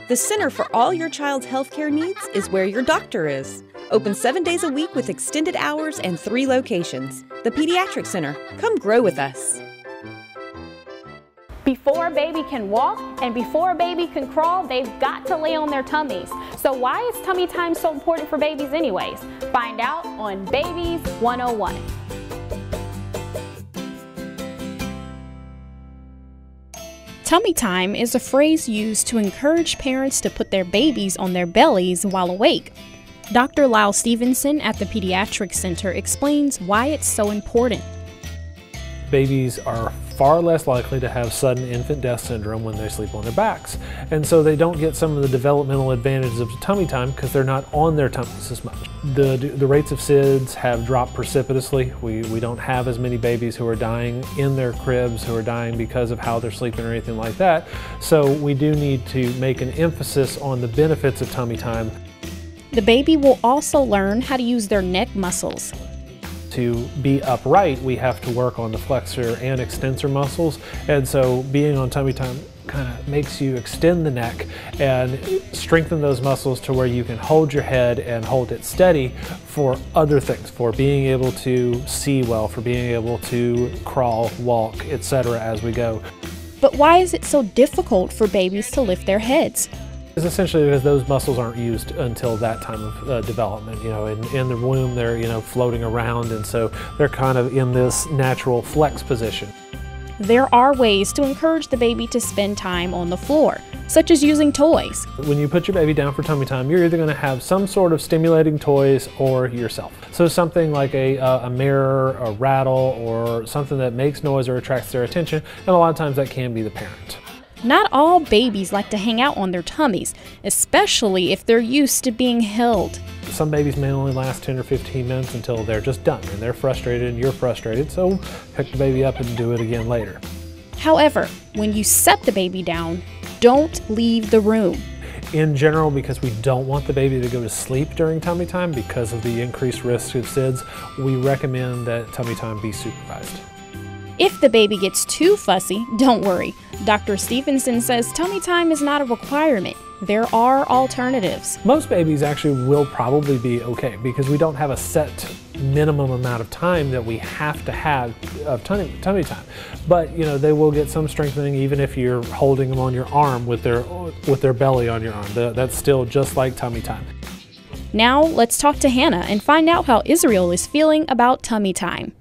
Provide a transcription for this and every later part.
The Center for All Your Child's Healthcare Needs is where your doctor is. Open 7 days a week with extended hours and 3 locations. The Pediatric Center. Come grow with us. Before a baby can walk and before a baby can crawl, they've got to lay on their tummies. So why is tummy time so important for babies anyways? Find out on Babies 101. Tummy time is a phrase used to encourage parents to put their babies on their bellies while awake. Dr. Lyle Stevenson at the Pediatric Center explains why it's so important. Babies are far less likely to have sudden infant death syndrome when they sleep on their backs. And so they don't get some of the developmental advantages of tummy time because they're not on their tummies as much. The rates of SIDS have dropped precipitously. We don't have as many babies who are dying in their cribs, who are dying because of how they're sleeping or anything like that. So we do need to make an emphasis on the benefits of tummy time. The baby will also learn how to use their neck muscles. To be upright, we have to work on the flexor and extensor muscles, and so being on tummy time kind of makes you extend the neck and strengthen those muscles to where you can hold your head and hold it steady for other things, for being able to see well, for being able to crawl, walk, etc. as we go. But why is it so difficult for babies to lift their heads? It's essentially because those muscles aren't used until that time of development. You know, in the womb they're, floating around, and so they're kind of in this natural flex position. There are ways to encourage the baby to spend time on the floor, such as using toys. When you put your baby down for tummy time, you're either going to have some sort of stimulating toys or yourself. So something like a mirror, a rattle, or something that makes noise or attracts their attention, and a lot of times that can be the parent. Not all babies like to hang out on their tummies, especially if they're used to being held. Some babies may only last 10 or 15 minutes until they're just done, and they're frustrated and you're frustrated, so pick the baby up and do it again later. However, when you set the baby down, don't leave the room. In general, because we don't want the baby to go to sleep during tummy time because of the increased risk of SIDS, we recommend that tummy time be supervised. If the baby gets too fussy, don't worry. Dr. Stevenson says tummy time is not a requirement. There are alternatives. Most babies actually will probably be okay because we don't have a set minimum amount of time that we have to have of tummy time. But they will get some strengthening even if you're holding them on your arm with their belly on your arm. That's still just like tummy time. Now let's talk to Hannah and find out how Israel is feeling about tummy time.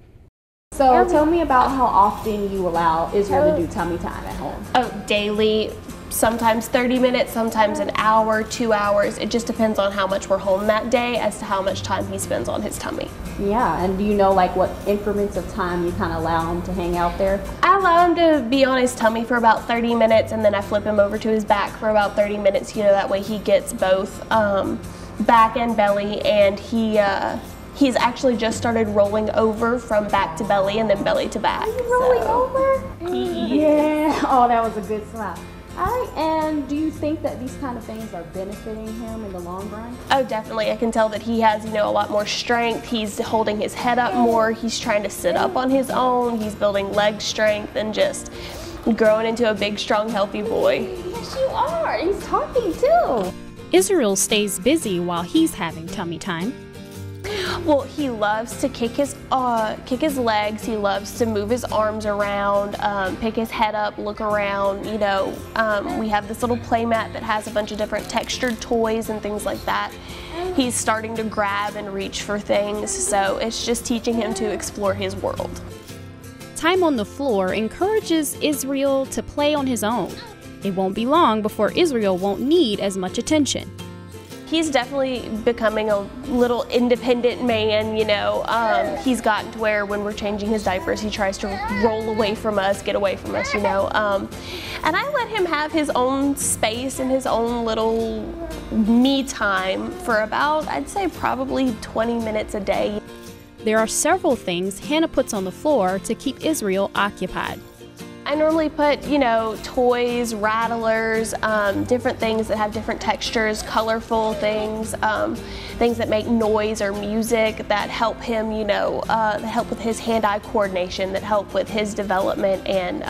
So tell me about how often you allow Israel to do tummy time at home. Oh, daily, sometimes 30 minutes, sometimes an hour, 2 hours. It just depends on how much we're home that day as to how much time he spends on his tummy. Yeah, and do you know what increments of time you kind of allow him to hang out there? I allow him to be on his tummy for about 30 minutes and then I flip him over to his back for about 30 minutes. That way he gets both back and belly, and he's actually just started rolling over from back to belly and then belly to back. Are you rolling over? Yeah. Oh, that was a good smile. All right, and do you think that these kind of things are benefiting him in the long run? Oh, definitely. I can tell that he has, a lot more strength. He's holding his head up more. He's trying to sit up on his own. He's building leg strength and just growing into a big, strong, healthy boy. Yes, you are. He's talking too. Israel stays busy while he's having tummy time. Well, he loves to kick his legs. He loves to move his arms around, pick his head up, look around. We have this little play mat that has a bunch of different textured toys and things like that. He's starting to grab and reach for things, so it's just teaching him to explore his world. Time on the floor encourages Israel to play on his own. It won't be long before Israel won't need as much attention. He's definitely becoming a little independent man, He's gotten to where when we're changing his diapers, he tries to roll away from us, get away from us, And I let him have his own space and his own little me time for about, I'd say probably 20 minutes a day. There are several things Hannah puts on the floor to keep Israel occupied. I normally put, toys, rattlers, different things that have different textures, colorful things, things that make noise or music that help him, that help with his hand-eye coordination, that help with his development and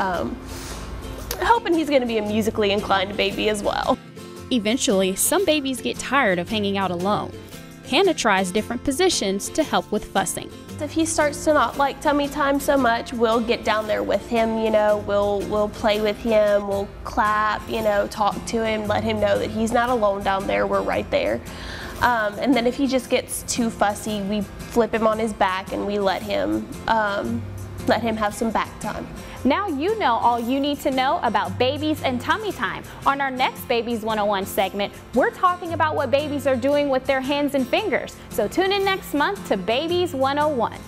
hoping he's going to be a musically inclined baby as well. Eventually, some babies get tired of hanging out alone. Hannah tries different positions to help with fussing. If he starts to not like tummy time so much, we'll get down there with him, you know, we'll play with him, we'll clap, you know, talk to him, let him know that he's not alone down there, we're right there. And then if he just gets too fussy, we flip him on his back and we let him have some back time. Now you know all you need to know about babies and tummy time. On our next Babies 101 segment, we're talking about what babies are doing with their hands and fingers. So tune in next month to Babies 101.